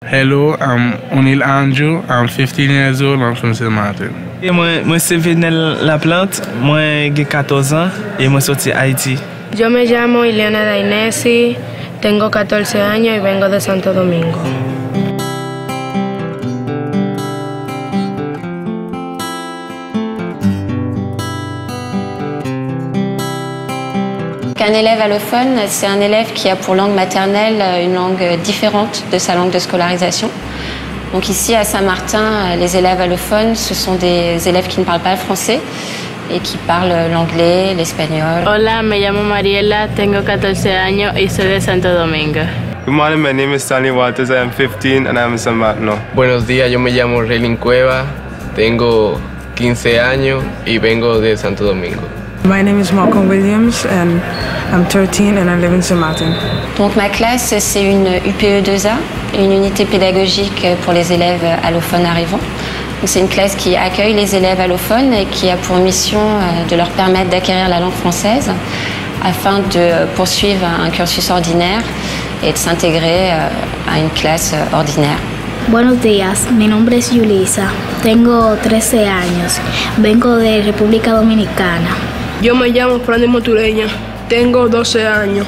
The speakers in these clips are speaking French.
Hello, I'm O'Neil Andrew. I'm 15 years old. I'm from St. Martin. Moi c'est Venel Laplante, moi j'ai 14 ans et moi sorti Haïti. Yo me llamo Ileana Dainesi, tengo 14 años y vengo de Santo Domingo. Un élève allophone, c'est un élève qui a pour langue maternelle une langue différente de sa langue de scolarisation. Donc ici à Saint-Martin, les élèves allophones, ce sont des élèves qui ne parlent pas le français et qui parlent l'anglais, l'espagnol. Hola, me llamo Mariela, tengo 14 años y soy de Santo Domingo. Good morning, my name is Stanley Walters, I am 15 and I am in San Martin. Buenos días, yo me llamo Relin Cueva, tengo 15 años y vengo de Santo Domingo. My name is Malcolm Williams and I'm 13 and I live in St. Martin. Donc ma classe, c'est une UPE2A, une unité pédagogique pour les élèves allophones arrivants. C'est une classe qui accueille les élèves allophones et qui a pour mission de leur permettre d'acquérir la langue française afin de poursuivre un cursus ordinaire et de s'intégrer à une classe ordinaire. Buenos días, mi nombre es Yulisa, tengo 13 años, vengo de República Dominicana. Yo me llamo Franny Motureña, tengo 12 años,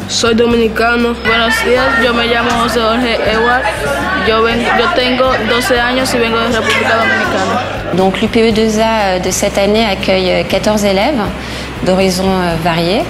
soy dominicano. Buenos días, yo me llamo José Jorge Ewart, yo tengo 12 años y vengo de República Dominicana. Donc l'UPE2A de cette année accueille 14 élèves d'horizons variés,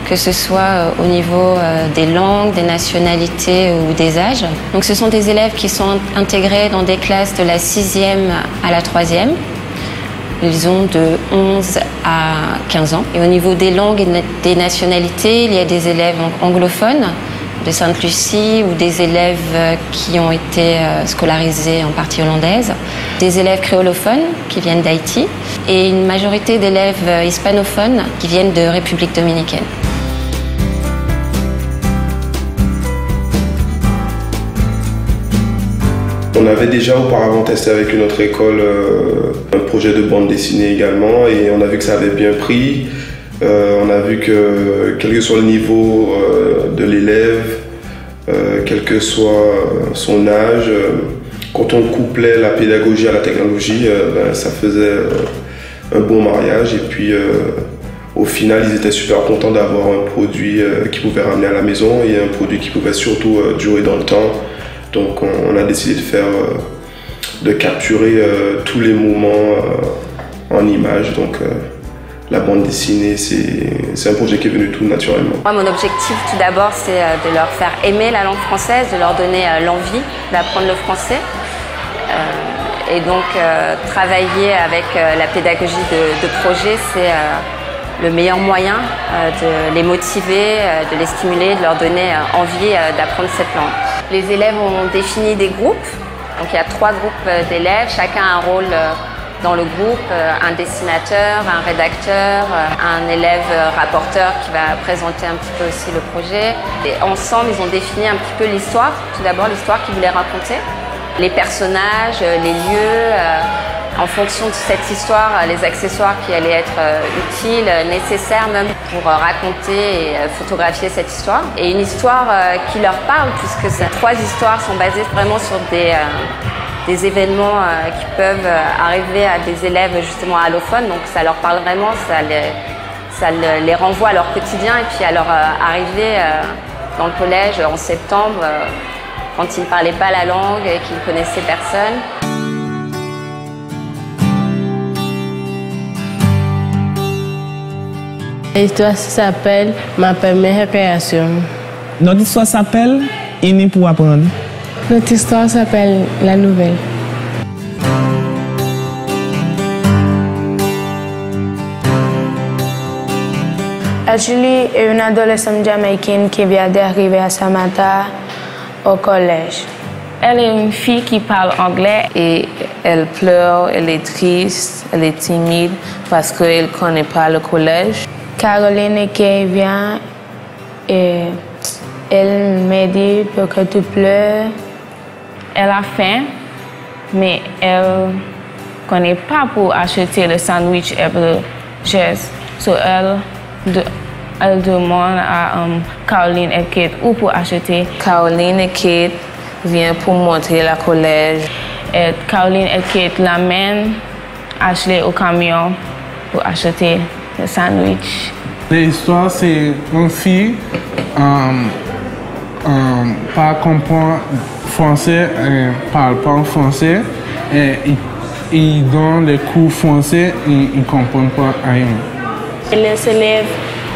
que ce soit au niveau des langues, des nationalités ou des âges. Donc ce sont des élèves qui sont intégrés dans des classes de la 6e à la 3e. Ils ont de 11 à 15 ans. Et au niveau des langues et des nationalités, il y a des élèves anglophones de Sainte-Lucie ou des élèves qui ont été scolarisés en partie hollandaise, des élèves créolophones qui viennent d'Haïti et une majorité d'élèves hispanophones qui viennent de République dominicaine. On avait déjà auparavant testé avec une autre école un projet de bande dessinée également et on a vu que ça avait bien pris. On a vu que quel que soit le niveau de l'élève, quel que soit son âge, quand on couplait la pédagogie à la technologie, ça faisait un bon mariage et puis au final ils étaient super contents d'avoir un produit qu'ils pouvaient ramener à la maison et un produit qui pouvait surtout durer dans le temps. Donc on a décidé de capturer tous les moments en images. Donc la bande dessinée, c'est un projet qui est venu tout naturellement. Moi, mon objectif tout d'abord, c'est de leur faire aimer la langue française, de leur donner l'envie d'apprendre le français. Et donc travailler avec la pédagogie de projet, c'est le meilleur moyen de les motiver, de les stimuler, de leur donner envie d'apprendre cette langue. Les élèves ont défini des groupes, donc il y a 3 groupes d'élèves, chacun a un rôle dans le groupe, un dessinateur, un rédacteur, un élève rapporteur qui va présenter un petit peu aussi le projet. Et ensemble, ils ont défini un petit peu l'histoire, tout d'abord l'histoire qu'ils voulaient raconter, les personnages, les lieux, en fonction de cette histoire, les accessoires qui allaient être utiles, nécessaires même pour raconter et photographier cette histoire. Et une histoire qui leur parle, puisque ces 3 histoires sont basées vraiment sur des événements qui peuvent arriver à des élèves justement allophones. Donc ça leur parle vraiment, ça les renvoie à leur quotidien et puis à leur arrivée dans le collège en septembre, quand ils ne parlaient pas la langue et qu'ils ne connaissaient personne. L'histoire s'appelle Ma première création. Notre histoire s'appelle Unis pour apprendre. Notre histoire s'appelle La Nouvelle. Ashley est une adolescente jamaïcaine qui vient d'arriver à Saint-Martin au collège. Elle est une fille qui parle anglais et elle pleure, elle est triste, elle est timide parce qu'elle ne connaît pas le collège. Caroline qui vient et elle me dit pourquoi tu pleures. Elle a faim, mais elle ne connaît pas pour acheter le sandwich et le chaise. So elle demande à Caroline et Kate où pour acheter. Caroline et Kate vient pour montrer le collège. Et Caroline, elle qui l'amène Ashley au camion pour acheter le sandwich. L'histoire, c'est une fille pas comprend français, parle pas français, et dans les cours français, ils ne comprennent pas rien. Les élèves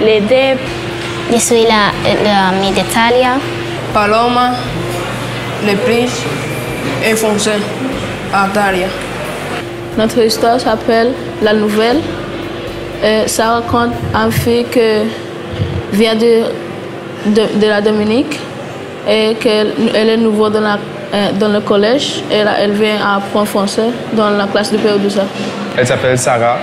l'aident. Je suis l'amie d'Italia. Paloma, le prince et français, Atalia. Notre histoire s'appelle La Nouvelle. Ça raconte une fille qui vient de la Dominique et qu'elle est nouveau dans le collège et elle vient apprendre français dans la classe de Pérodouza. Elle s'appelle Sarah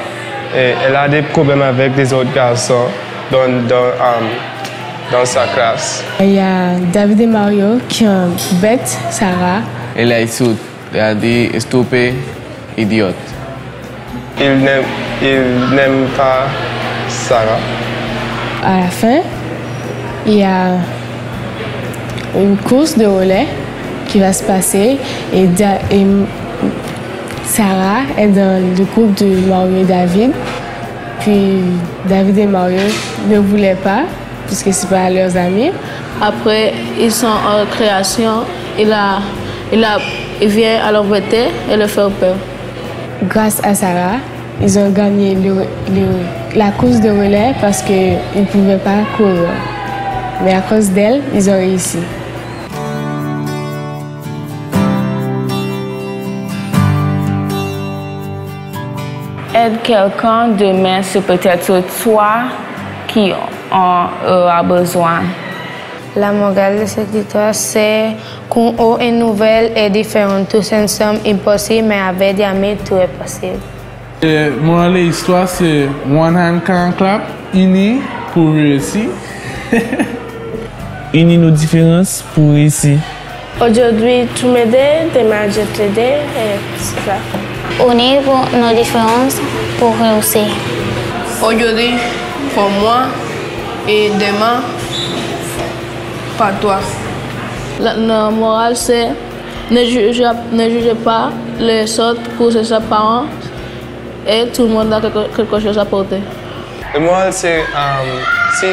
et elle a des problèmes avec des autres garçons dans sa classe. Il y a David et Mario qui embêtent Sarah. Elle a insulté, elle a dit stupide, idiote. Il n'aime pas Sarah. À la fin, il y a une course de relais qui va se passer et Sarah est dans le groupe de Mario et David. Puis David et Mario ne voulaient pas, puisque ce n'est pas leurs amis. Après, ils sont en récréation. Il vient à l'embêter et leur faire peur. Grâce à Sarah, ils ont gagné la course de relais parce qu'ils ne pouvaient pas courir. Mais à cause d'elle, ils ont réussi. Aide quelqu'un demain, c'est peut-être toi qui en a besoin. La morale de cette histoire, c'est qu'on a une nouvelle et différente. Tous ensemble, impossible, mais avec des amis, tout est possible. La morale de l'histoire, c'est one hand can clap, unis pour réussir. Unis nos différences pour réussir. Aujourd'hui, tu m'aides, demain je t'aide et c'est ça. Unir nos différences pour réussir. Aujourd'hui, pour moi et demain, par toi. La morale, c'est ne jugez pas les autres pour ses apparences et tout le monde a quelque chose à porter. La morale, c'est si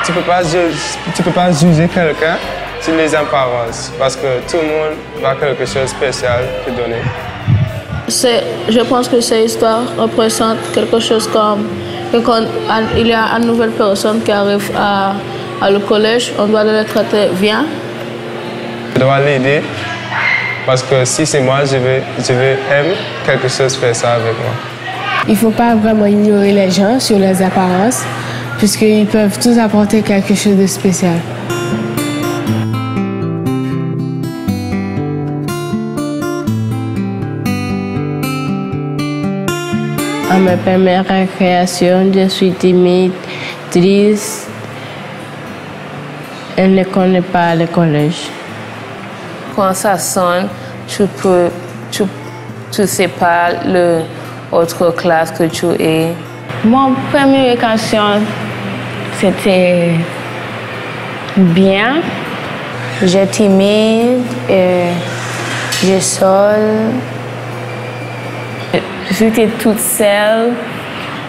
tu peux pas juger quelqu'un sur les apparences parce que tout le monde a quelque chose de spécial te donner. Je pense que cette histoire représente quelque chose comme quand il y a une nouvelle personne qui arrive à le collège, on doit le traiter bien. Je dois l'aider parce que si c'est moi, je vais aimer quelque chose faire ça avec moi. Il ne faut pas vraiment ignorer les gens sur leurs apparences puisqu'ils peuvent tous apporter quelque chose de spécial. À ma première récréation, je suis timide, triste. Elle ne connaît pas le collège. Quand ça sonne, tu sais pas l'autre classe que tu es. Mon première récréation, c'était bien. J'ai timide, j'ai seule. J'étais toute seule,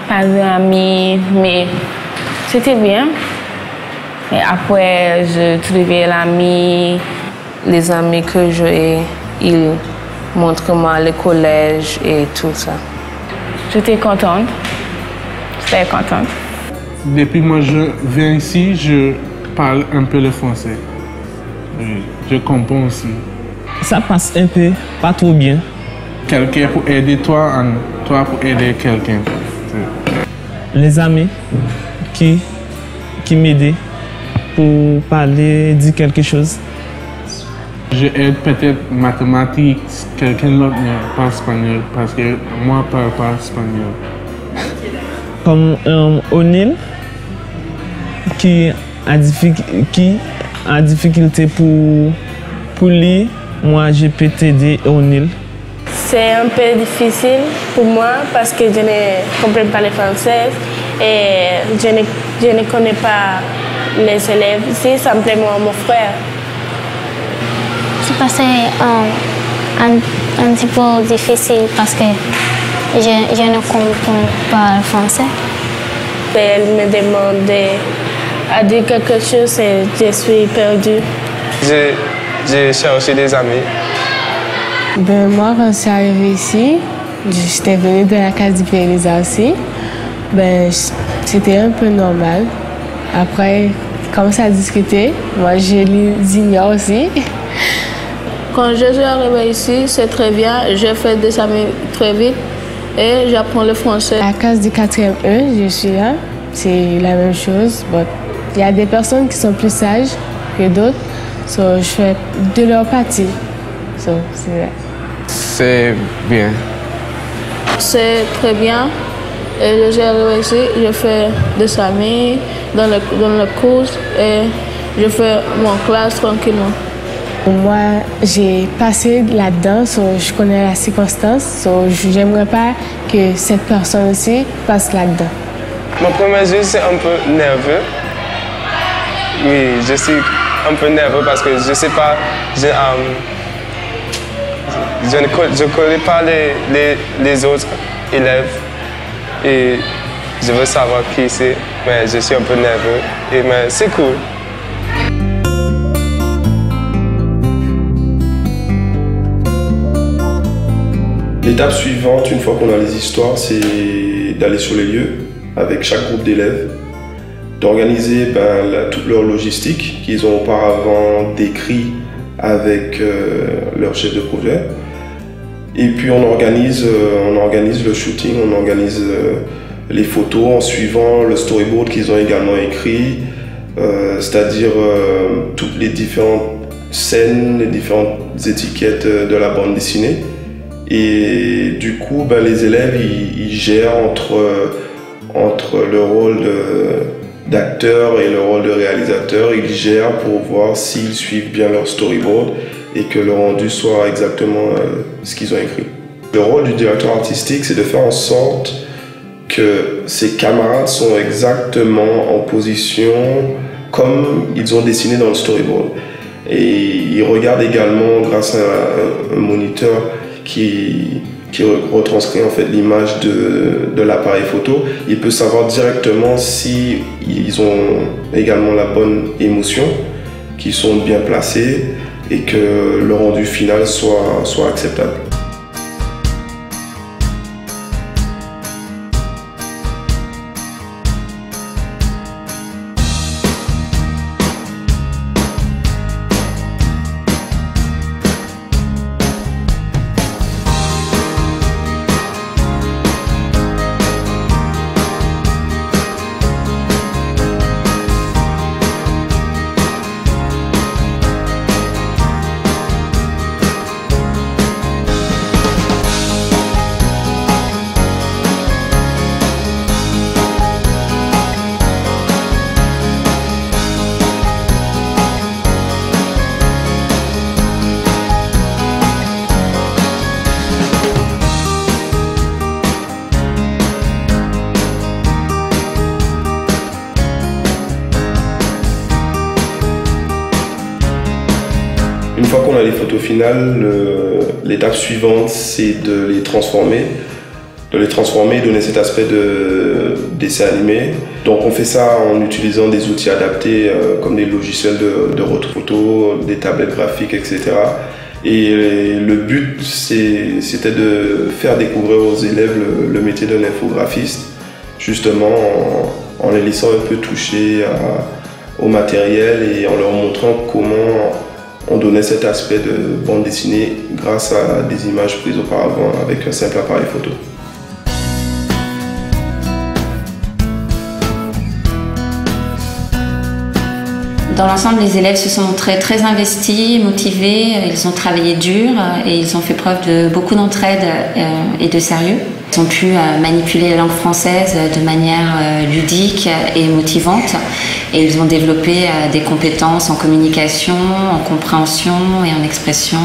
pas d'amis, mais c'était bien. Et après, je trouvais l'ami. Les amis que j'ai, ils montrent moi le collège et tout ça. J'étais contente. J'étais contente. Depuis que je viens ici, je parle un peu le français. Je comprends aussi. Ça passe un peu, pas trop bien. Quelqu'un pour aider toi, et toi pour aider quelqu'un. Les amis qui m'aident pour parler, dire quelque chose. Je aide peut-être mathématiques, quelqu'un d'autre mais pas espagnol, parce que moi je ne parle pas espagnol. Comme O'Neill, qui a difficulté pour lire, moi je peux t'aider O'Neill. C'est un peu difficile pour moi parce que je ne comprends pas le français et je ne connais pas les élèves ici, simplement mon frère. passé un petit peu difficile parce que je ne comprends pas le français. Elle me demande à dire quelque chose et je suis perdue. J'ai cherché des amis. Moi, quand je suis arrivée ici, j'étais venue de la case du Pays-Lisa aussi. C'était un peu normal. Après, commence à discuter. Moi, je les ignore aussi. Quand je suis arrivée ici, c'est très bien. J'ai fait des amis très vite et j'apprends le français. À la case du 4e E, je suis là. C'est la même chose. Il y a des personnes qui sont plus sages que d'autres. Je fais de leur partie. C'est bien. C'est très bien. Et je suis arrivée ici, je fais des amis dans le cours et je fais mon classe tranquillement. Moi, j'ai passé là-dedans, je connais la circonstance. J'aimerais pas que cette personne aussi passe là-dedans. Mon premier jour, c'est un peu nerveux. Oui, je suis un peu nerveux parce que je ne sais pas, je ne connais pas les autres élèves et je veux savoir qui c'est, mais je suis un peu nerveux, mais c'est cool. L'étape suivante, une fois qu'on a les histoires, c'est d'aller sur les lieux avec chaque groupe d'élèves, d'organiser toute leur logistique qu'ils ont auparavant décrit avec leur chef de projet. Et puis on organise le shooting, on organise les photos en suivant le storyboard qu'ils ont également écrit, c'est-à-dire toutes les différentes scènes, les différentes étiquettes de la bande dessinée. Et du coup, les élèves, ils gèrent entre le rôle d'acteur et le rôle de réalisateur. Ils gèrent pour voir s'ils suivent bien leur storyboard et que le rendu soit exactement ce qu'ils ont écrit. Le rôle du directeur artistique, c'est de faire en sorte que ses camarades sont exactement en position comme ils ont dessiné dans le storyboard. Et il regarde également, grâce à un moniteur qui retranscrit en fait l'image de l'appareil photo, il peut savoir directement si ils ont également la bonne émotion, qu'ils sont bien placés et que le rendu final soit acceptable. Une fois qu'on a les photos finales, l'étape suivante, c'est de les transformer et donner cet aspect de dessin animé. Donc on fait ça en utilisant des outils adaptés comme des logiciels de retouche, des tablettes graphiques, etc. Et le but, c'était de faire découvrir aux élèves le métier d'un infographiste, justement en les laissant un peu toucher au matériel et en leur montrant comment on donnait cet aspect de bande dessinée grâce à des images prises auparavant avec un simple appareil photo. Dans l'ensemble, les élèves se sont montrés très investis, motivés, ils ont travaillé dur et ils ont fait preuve de beaucoup d'entraide et de sérieux. Ils ont pu manipuler la langue française de manière ludique et motivante et ils ont développé des compétences en communication, en compréhension et en expression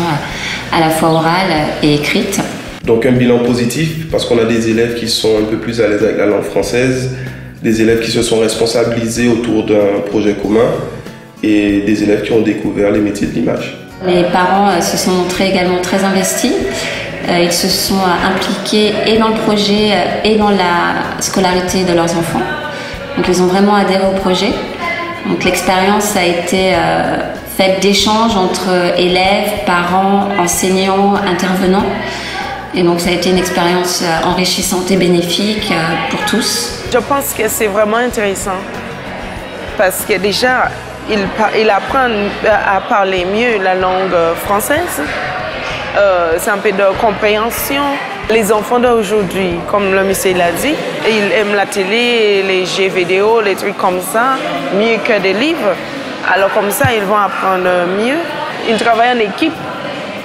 à la fois orale et écrite. Donc un bilan positif parce qu'on a des élèves qui sont un peu plus à l'aise avec la langue française, des élèves qui se sont responsabilisés autour d'un projet commun et des élèves qui ont découvert les métiers de l'image. Mes parents se sont montrés également très investis. Ils se sont impliqués et dans le projet et dans la scolarité de leurs enfants. Donc ils ont vraiment adhéré au projet. Donc l'expérience a été faite d'échanges entre élèves, parents, enseignants, intervenants. Et donc ça a été une expérience enrichissante et bénéfique pour tous. Je pense que c'est vraiment intéressant parce que déjà, il apprend à parler mieux la langue française. C'est un peu de compréhension. Les enfants d'aujourd'hui, comme le monsieur l'a dit, ils aiment la télé, les jeux vidéo, les trucs comme ça, mieux que des livres. Alors comme ça, ils vont apprendre mieux. Ils travaillent en équipe,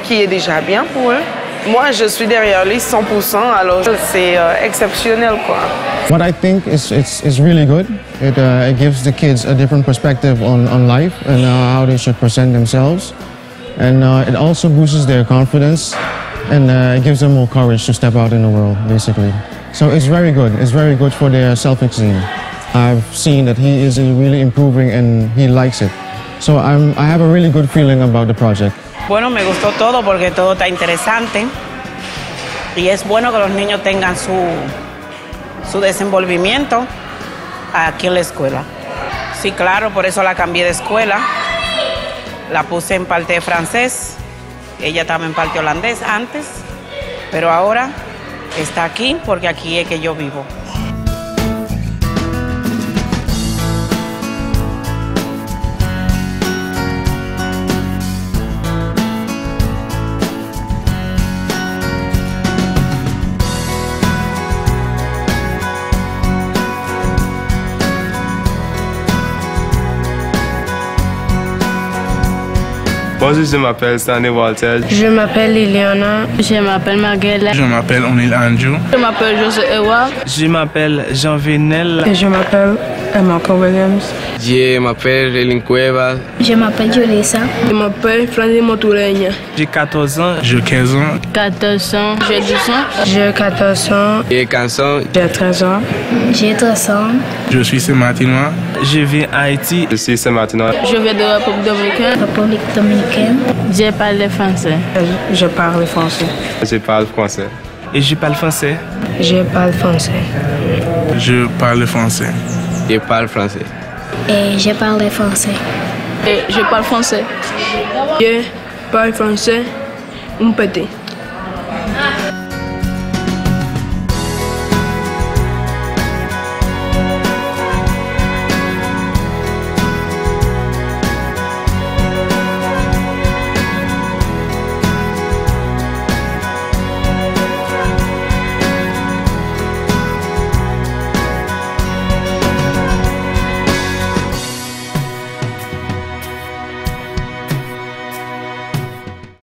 qui est déjà bien pour eux. Moi, je suis derrière lui 100%, alors c'est exceptionnel, quoi. What I think is really good. It gives the kids a different perspective on life and how they should present themselves. And it also boosts their confidence and it gives them more courage to step out in the world, basically. So it's very good. It's very good for their self-esteem. I've seen that he is really improving and he likes it. So I have a really good feeling about the project. Bueno, me gustó todo porque todo está interesante y es bueno que los niños tengan su desenvolvimiento aquí en la escuela. Sí, claro, por eso la cambié de escuela. La puse en parte de francés, ella estaba en parte holandés antes, pero ahora está aquí porque aquí es que yo vivo. Bonjour, je m'appelle Stanley Walter. Je m'appelle Liliana. Je m'appelle Marguerite. Je m'appelle Onil Andrew. Je m'appelle José Ewa. Je m'appelle Jean Venel. Et je m'appelle Marco Williams. Je m'appelle Relin Cuevas. Je m'appelle Julissa. Je m'appelle Francis Motureña. J'ai 14 ans. J'ai 15 ans. 14 ans. J'ai 10 ans. J'ai 14 ans. J'ai 15 ans. J'ai 13 ans. J'ai 13 ans. Je suis Saint-Martinois. Je viens d'Haïti. Je suis Saint-Martinois. Je viens de République dominicaine. République dominicaine. Je parle français. Je parle français. Je parle français. Et je parle français. Je parle français. Je parle français. Je parle français. Et je parle français. Et je parle français. Je parle français un petit.